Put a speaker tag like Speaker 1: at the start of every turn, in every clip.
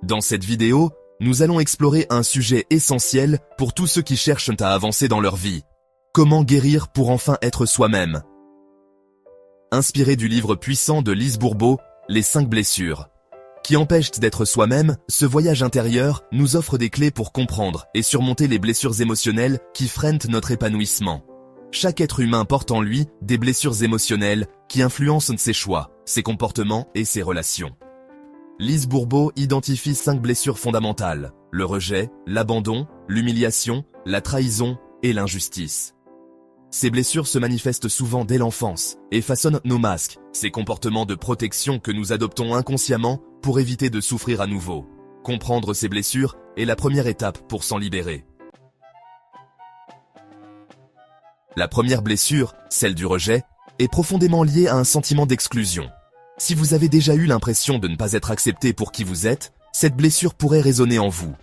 Speaker 1: Dans cette vidéo, nous allons explorer un sujet essentiel pour tous ceux qui cherchent à avancer dans leur vie. Comment guérir pour enfin être soi-même? Inspiré du livre puissant de Lise Bourbeau, Les 5 blessures, qui empêchent d'être soi-même, ce voyage intérieur nous offre des clés pour comprendre et surmonter les blessures émotionnelles qui freinent notre épanouissement. Chaque être humain porte en lui des blessures émotionnelles qui influencent ses choix, ses comportements et ses relations. Lise Bourbeau identifie 5 blessures fondamentales: le rejet, l'abandon, l'humiliation, la trahison et l'injustice. Ces blessures se manifestent souvent dès l'enfance et façonnent nos masques, ces comportements de protection que nous adoptons inconsciemment pour éviter de souffrir à nouveau. Comprendre ces blessures est la première étape pour s'en libérer. La première blessure, celle du rejet, est profondément liée à un sentiment d'exclusion. Si vous avez déjà eu l'impression de ne pas être accepté pour qui vous êtes, cette blessure pourrait résonner en vous.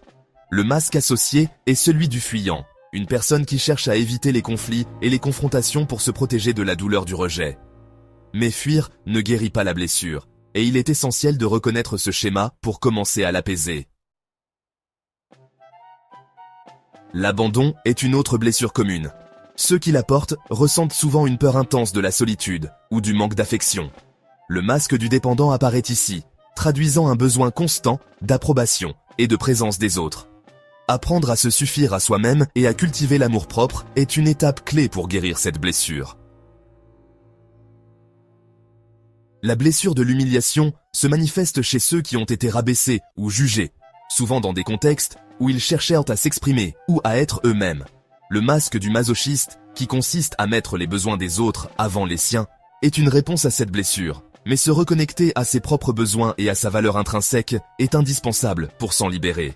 Speaker 1: Le masque associé est celui du fuyant, une personne qui cherche à éviter les conflits et les confrontations pour se protéger de la douleur du rejet. Mais fuir ne guérit pas la blessure, et il est essentiel de reconnaître ce schéma pour commencer à l'apaiser. L'abandon est une autre blessure commune. Ceux qui la portent ressentent souvent une peur intense de la solitude ou du manque d'affection. Le masque du dépendant apparaît ici, traduisant un besoin constant d'approbation et de présence des autres. Apprendre à se suffire à soi-même et à cultiver l'amour-propre est une étape clé pour guérir cette blessure. La blessure de l'humiliation se manifeste chez ceux qui ont été rabaissés ou jugés, souvent dans des contextes où ils cherchèrent à s'exprimer ou à être eux-mêmes. Le masque du masochiste, qui consiste à mettre les besoins des autres avant les siens, est une réponse à cette blessure. Mais se reconnecter à ses propres besoins et à sa valeur intrinsèque est indispensable pour s'en libérer.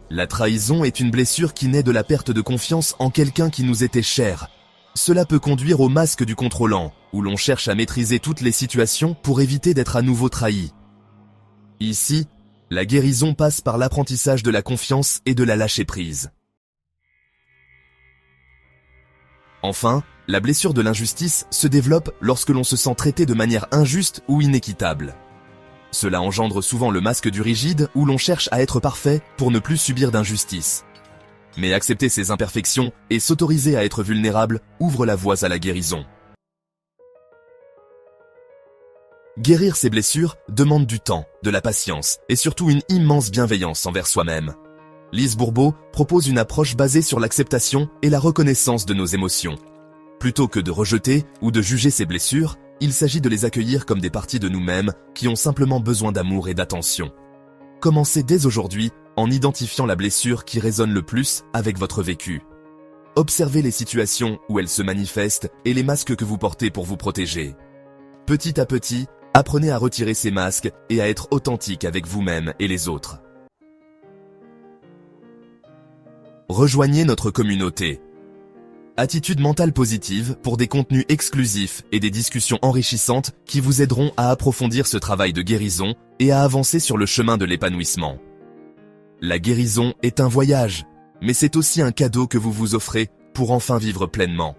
Speaker 1: La trahison est une blessure qui naît de la perte de confiance en quelqu'un qui nous était cher. Cela peut conduire au masque du contrôlant, où l'on cherche à maîtriser toutes les situations pour éviter d'être à nouveau trahi. Ici, la guérison passe par l'apprentissage de la confiance et de la lâcher-prise. Enfin, la blessure de l'injustice se développe lorsque l'on se sent traité de manière injuste ou inéquitable. Cela engendre souvent le masque du rigide où l'on cherche à être parfait pour ne plus subir d'injustice. Mais accepter ses imperfections et s'autoriser à être vulnérable ouvre la voie à la guérison. Guérir ces blessures demande du temps, de la patience et surtout une immense bienveillance envers soi-même. Lise Bourbeau propose une approche basée sur l'acceptation et la reconnaissance de nos émotions. Plutôt que de rejeter ou de juger ces blessures, il s'agit de les accueillir comme des parties de nous-mêmes qui ont simplement besoin d'amour et d'attention. Commencez dès aujourd'hui en identifiant la blessure qui résonne le plus avec votre vécu. Observez les situations où elle se manifeste et les masques que vous portez pour vous protéger. Petit à petit, apprenez à retirer ces masques et à être authentique avec vous-même et les autres. Rejoignez notre communauté. Attitude mentale positive pour des contenus exclusifs et des discussions enrichissantes qui vous aideront à approfondir ce travail de guérison et à avancer sur le chemin de l'épanouissement. La guérison est un voyage, mais c'est aussi un cadeau que vous vous offrez pour enfin vivre pleinement.